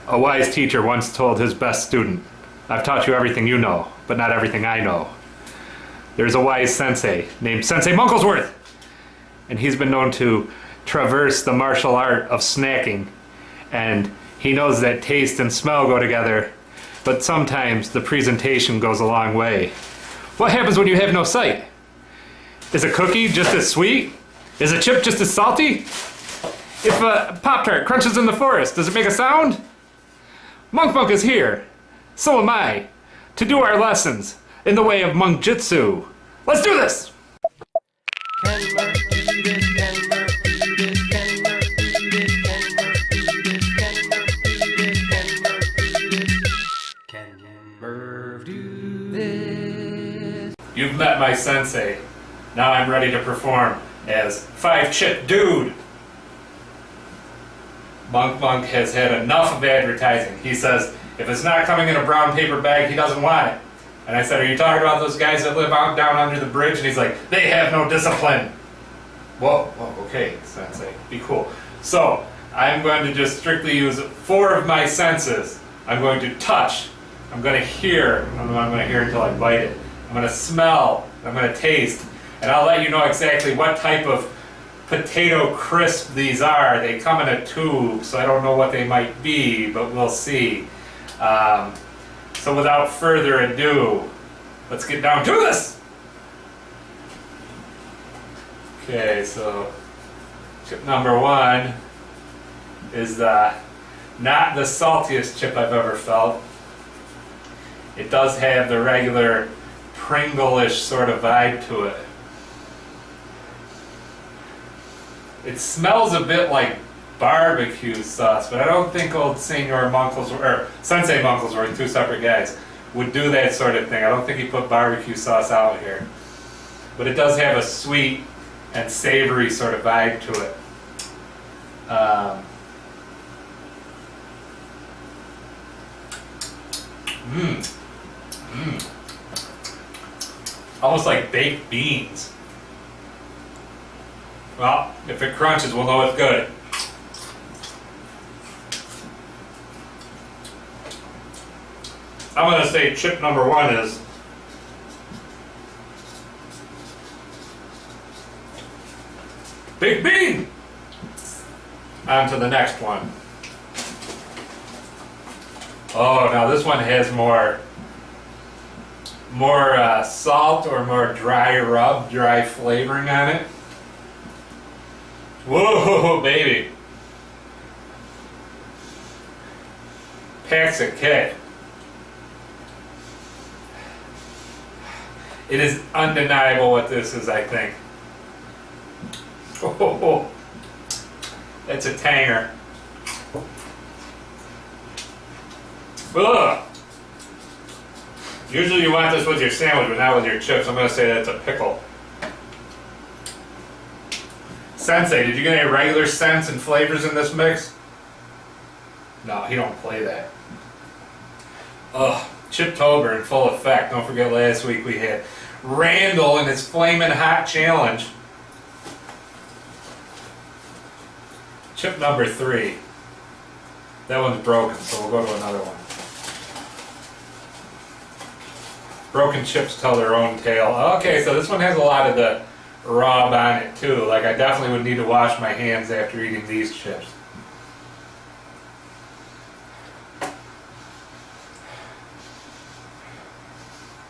A wise teacher once told his best student, "I've taught you everything you know, but not everything I know." There's a wise sensei named Sensei Munklesworth, and he's been known to traverse the martial art of snacking, and he knows that taste and smell go together, but sometimes the presentation goes a long way. What happens when you have no sight? Is a cookie just as sweet? Is a chip just as salty? If a Pop-Tart crunches in the forest, does it make a sound? Monk is here, so am I, to do our lessons in the way of Monk-Jitsu. Let's do this! You've met my sensei. Now I'm ready to perform as 5-Chip Dude. Monk has had enough of advertising. He says if it's not coming in a brown paper bag, he doesn't want it. And I said, are you talking about those guys that live out down under the bridge? And he's like, they have no discipline. Whoa, okay, sensei, be cool. So I'm going to just strictly use 4 of my senses. I'm going to touch. I'm going to hear. I'm going to hear until I bite it. I'm going to smell. I'm going to taste. And I'll let you know exactly what type of potato crisp these are. They come in a tube, so I don't know what they might be, but we'll see. So without further ado, let's get down to this! Okay, so chip number 1 is not the saltiest chip I've ever felt. It does have the regular Pringle-ish sort of vibe to it. It smells a bit like barbecue sauce, but I don't think old Senior Munklesworth, or Sensei Munklesworth, 2 separate guys, would do that sort of thing. I don't think he put barbecue sauce out here. But it does have a sweet and savory sort of vibe to it. Almost like baked beans. Well, if it crunches, we'll know it's good. I'm going to say chip number 1 is Big Bean! On to the next one. Oh, now this one has more salt or more dry flavoring on it. Whoa, baby. Packs a kick. It is undeniable what this is, I think. Oh, that's a tanger. Ugh. Usually you want this with your sandwich, but not with your chips. I'm going to say that's a pickle. Sensei, did you get any regular scents and flavors in this mix? No, he don't play that. Ugh, Chip Tober in full effect. Don't forget last week we had Randall and his Flamin' Hot Challenge. Chip number 3. That one's broken, so we'll go to another one. Broken chips tell their own tale. Okay, so this one has a lot of the rub on it too. Like I definitely would need to wash my hands after eating these chips.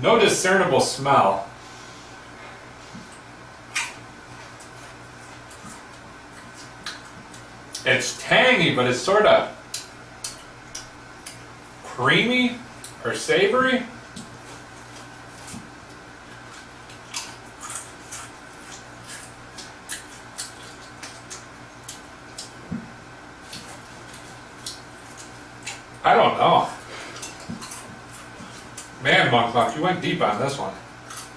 No discernible smell. It's tangy, but it's sort of creamy or savory. I don't know. Man, Monk, you went deep on this one.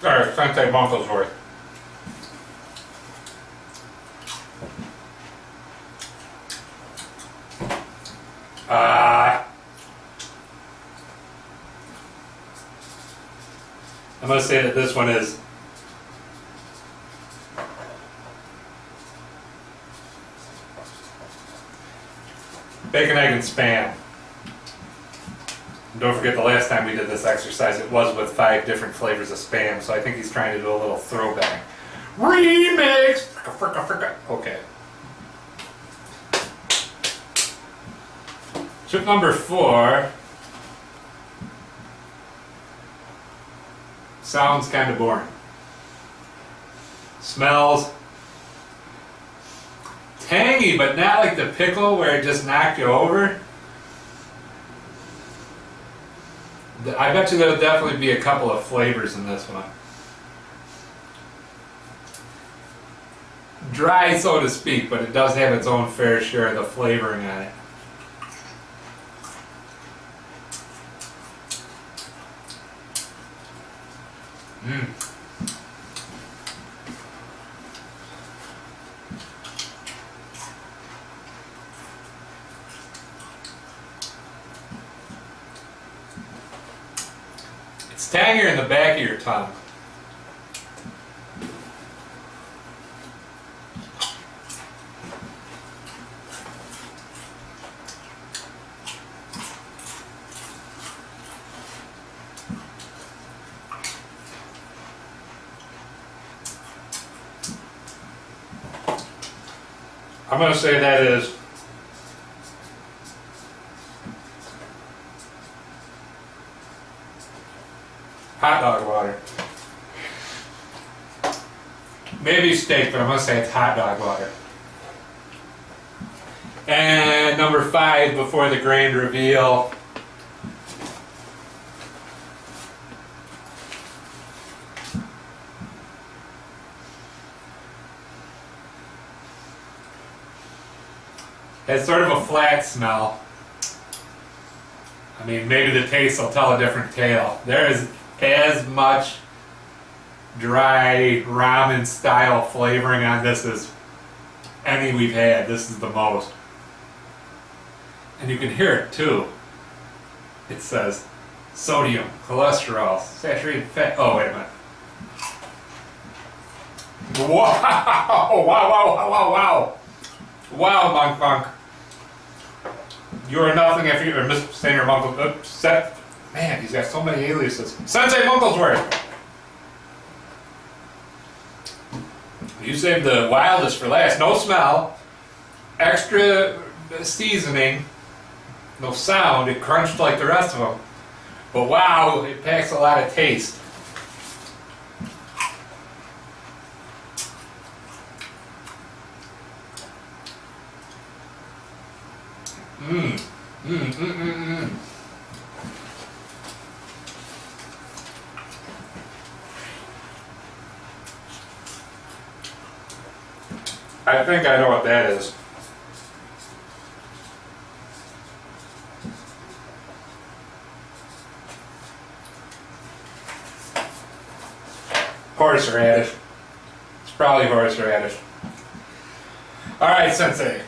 Or Sensei Munklesworth. I must say that this one is bacon, egg, and Spam. And don't forget the last time we did this exercise, it was with 5 different flavors of Spam, so I think he's trying to do a little throwback. Remix! Fricka, fricka. Okay. Chip number 4 sounds kind of boring. Smells tangy, but not like the pickle where it just knocked you over. I bet you there'll definitely be a couple of flavors in this one. Dry, so to speak, but it does have its own fair share of the flavoring on it. It's tangier in the back of your tongue. I'm going to say that is hot dog water. Maybe steak, but I'm going to say it's hot dog water. And number 5, before the grand reveal. It's sort of a flat smell. I mean, maybe the taste will tell a different tale. There is as much dry ramen style flavoring on this as any we've had. This is the most. And you can hear it too. It says sodium, cholesterol, saturated fat. Oh, wait a minute. Wow! Wow, wow, wow, wow, wow. Wow, Monk Funk. You are nothing if you're Mr. Sainer Munkle. Man, he's got so many aliases. Sensei Munklesworth! You saved the wildest for last. No smell, extra seasoning, no sound. It crunched like the rest of them. But wow, it packs a lot of taste. I think I know what that is. Horseradish. It's probably horseradish. Alright, Sensei.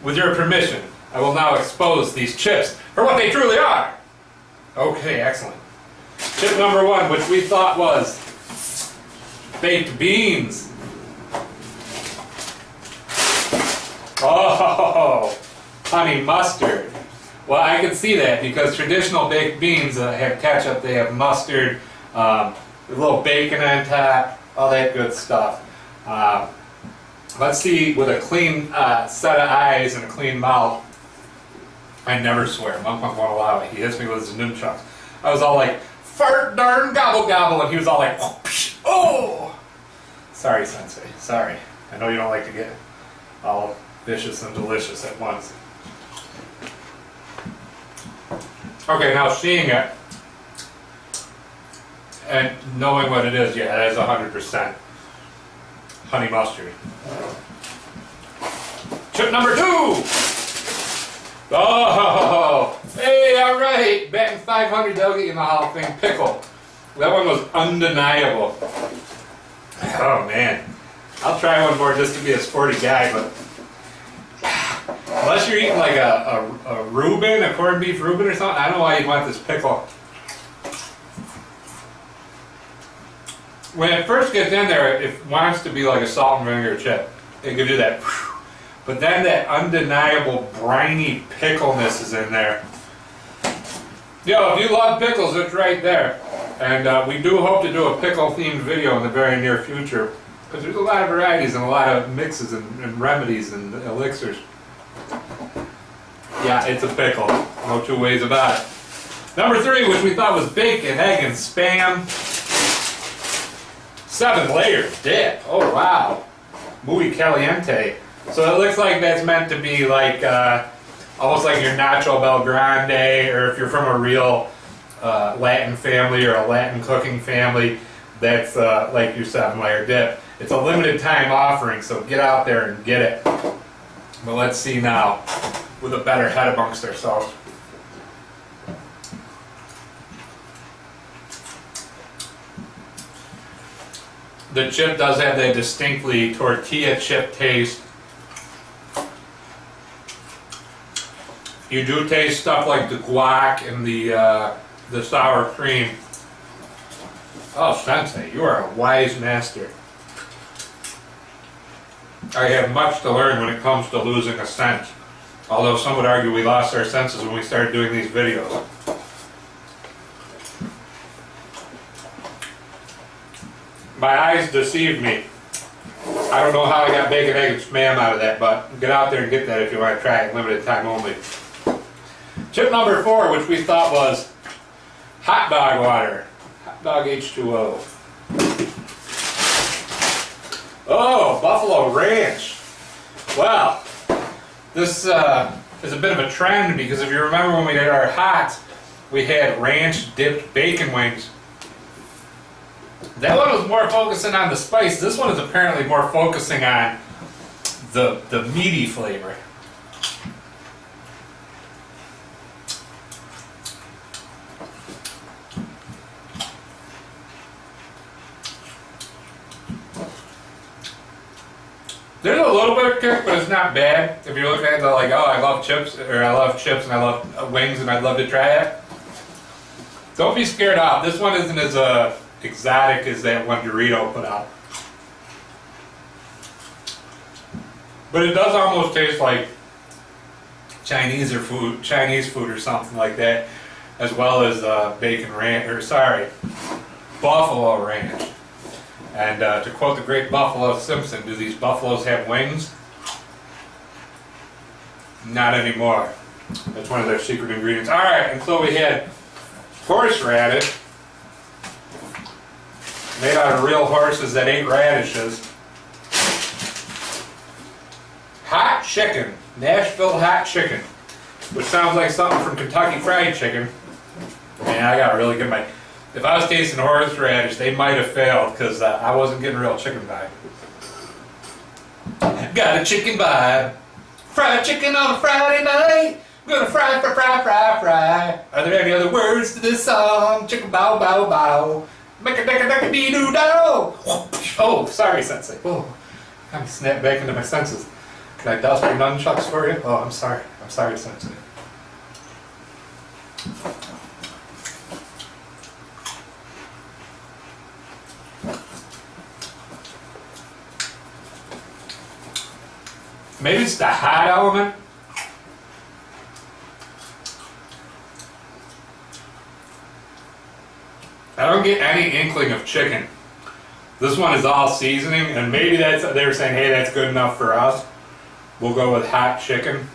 With your permission, I will now expose these chips for what they truly are. Okay, excellent. Chip number 1, which we thought was baked beans. Oh, honey mustard. Well, I can see that because traditional baked beans have ketchup, they have mustard, a little bacon on top, all that good stuff. Let's see, with a clean set of eyes and a clean mouth, I never swear. Monk won't allow it. He hits me with his nunchucks. I was all like, fart darn gobble gobble, and he was all like, oh! Sorry, Sensei. Sorry. I know you don't like to get all vicious and delicious at once. Okay, now seeing it and knowing what it is, yeah, that is 100% honey mustard. Chip number 2! Oh, hey, all right, batting 500, they'll get you in the Hall of Fame. Pickle. That one was undeniable. Oh man, I'll try one more just to be a sporty guy, but unless you're eating like a Reuben, a corned beef Reuben or something, I don't know why you'd want this pickle. When it first gets in there, it wants to be like a salt and vinegar chip. It gives you that, but then that undeniable briny pickleness is in there. Yo, if you love pickles, it's right there. And we do hope to do a pickle-themed video in the very near future. Because there's a lot of varieties and a lot of mixes and remedies and elixirs. Yeah, it's a pickle. No two ways about it. Number 3, which we thought was bacon, egg, and spam. 7-layer dip. Oh, wow. Muy caliente. So it looks like that's meant to be like, almost like your Nacho Bel Grande, or if you're from a real Latin family or a Latin cooking family, that's like your 7-layer dip. It's a limited time offering, so get out there and get it. But let's see now, with a better head amongst ourselves. The chip does have that distinctly tortilla chip taste. You do taste stuff like the guac and the sour cream. Oh, Sensei, you are a wise master. I have much to learn when it comes to losing a sense. Although some would argue we lost our senses when we started doing these videos. My eyes deceived me. I don't know how I got bacon, egg, and spam out of that, but get out there and get that if you want to try it, limited time only. Chip number 4, which we thought was hot dog water. Hot dog H2O. Oh, Buffalo Ranch. Well, this is a bit of a trend because if you remember when we did our hots, we had ranch dipped bacon wings. That one was more focusing on the spice. This one is apparently more focusing on the meaty flavor. There's a little bit of kick, but it's not bad. If you're looking at the like, oh, I love chips, or I love chips and I love wings and I'd love to try it, don't be scared off. This one isn't as exotic as that one Dorito put out. But it does almost taste like Chinese food or something like that, as well as bacon ranch, or sorry, Buffalo Ranch. And to quote the great Buffalo Simpson, do these buffaloes have wings? Not anymore. That's one of their secret ingredients. Alright, and so we had horseradish, made out of real horses that ate radishes. Hot chicken, Nashville hot chicken, which sounds like something from Kentucky Fried Chicken. Man, I gotta really get my... If I was tasting horseradish, they might have failed because I wasn't getting real chicken vibe. Got a chicken vibe. Fried chicken on a Friday night. Gonna fry. Are there any other words to this song? Chicken bow bow bow. Make a deck a dee doo dow. Oh, sorry, Sensei. Oh, I'm snapped back into my senses. Can I dust your nunchucks for you? Oh, I'm sorry. I'm sorry, Sensei. Maybe it's the hot element. I don't get any inkling of chicken. This one is all seasoning, and maybe that's, they were saying, hey, that's good enough for us. We'll go with hot chicken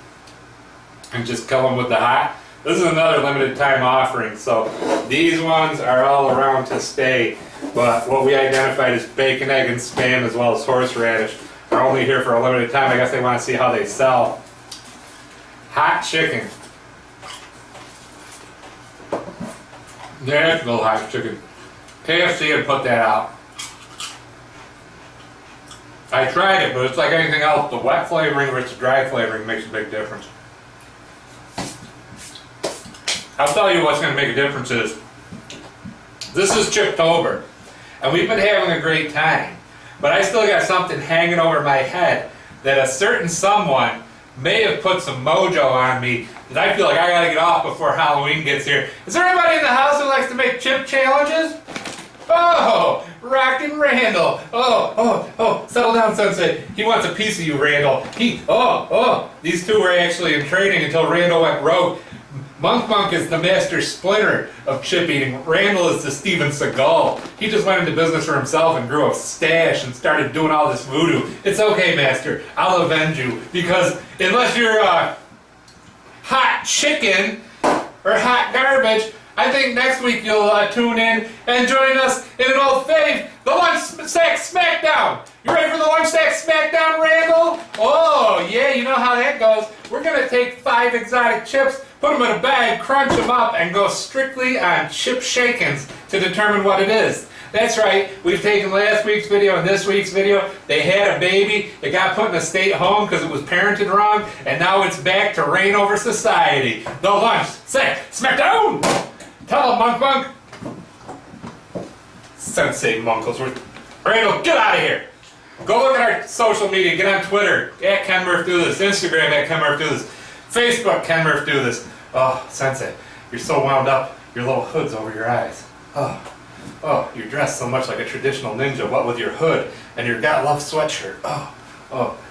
and just kill them with the hot. This is another limited time offering, so these ones are all around to stay. But what we identified as bacon, egg, and spam, as well as horseradish, are only here for a limited time. I guess they want to see how they sell. Hot chicken. Nashville hot chicken. KFC had put that out. I tried it, but it's like anything else. The wet flavoring versus the dry flavoring makes a big difference. I'll tell you what's going to make a difference is, this is Chiptober, and we've been having a great time. But I still got something hanging over my head that a certain someone may have put some mojo on me that I feel like I gotta get off before Halloween gets here. Is there anybody in the house who likes to make chip challenges? Oh, Rockin' Randall. Oh, settle down, Sensei. He wants a piece of you, Randall. These two were actually in training until Randall went rogue. Monk is the master splitter of chip eating. Randall is the Steven Seagal. He just went into business for himself and grew a stash and started doing all this voodoo. It's okay, master. I'll avenge you. Because unless you're hot chicken or hot garbage, I think next week you'll tune in and join us in an old fave, the Lunch Sack Smackdown. You ready for the Lunch Sack Smackdown, Randall? Oh, yeah, you know how that goes. We're going to take 5 exotic chips, put them in a bag, crunch them up, and go strictly on chip shakings to determine what it is. That's right, we've taken last week's video and this week's video. They had a baby, it got put in a state home because it was parented wrong, and now it's back to reign over society. The Lunch Sack Smackdown! Tell him, Monk. Sensei Munklesworth. Randall, get out of here. Go look at our social media. Get on Twitter, at KenMurphDoThis, Instagram, at KenMurphDoThis, Facebook, KenMurphDoThis. Oh, Sensei, you're so wound up. Your little hood's over your eyes. Oh, you're dressed so much like a traditional ninja. What with your hood and your Got Love sweatshirt.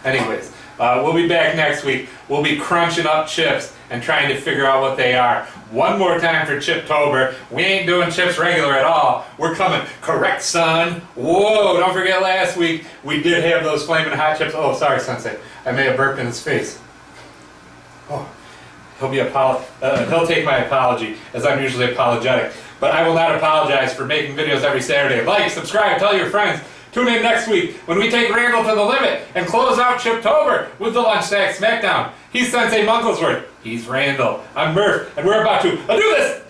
Anyways, we'll be back next week. We'll be crunching up chips and trying to figure out what they are. One more time for Chip-tober. We ain't doing chips regular at all. We're coming correct, son. Whoa, don't forget last week we did have those flaming hot chips. Oh, sorry, Sensei. I may have burped in his face. Oh, he'll take my apology, as I'm usually apologetic. But I will not apologize for making videos every Saturday. Like, subscribe, tell your friends. Tune in next week when we take Randall to the limit and close out Chip-tober with the Lunch Sack Smackdown. He's Sensei Munklesworth. He's Randall. I'm Murph, and we're about to do this!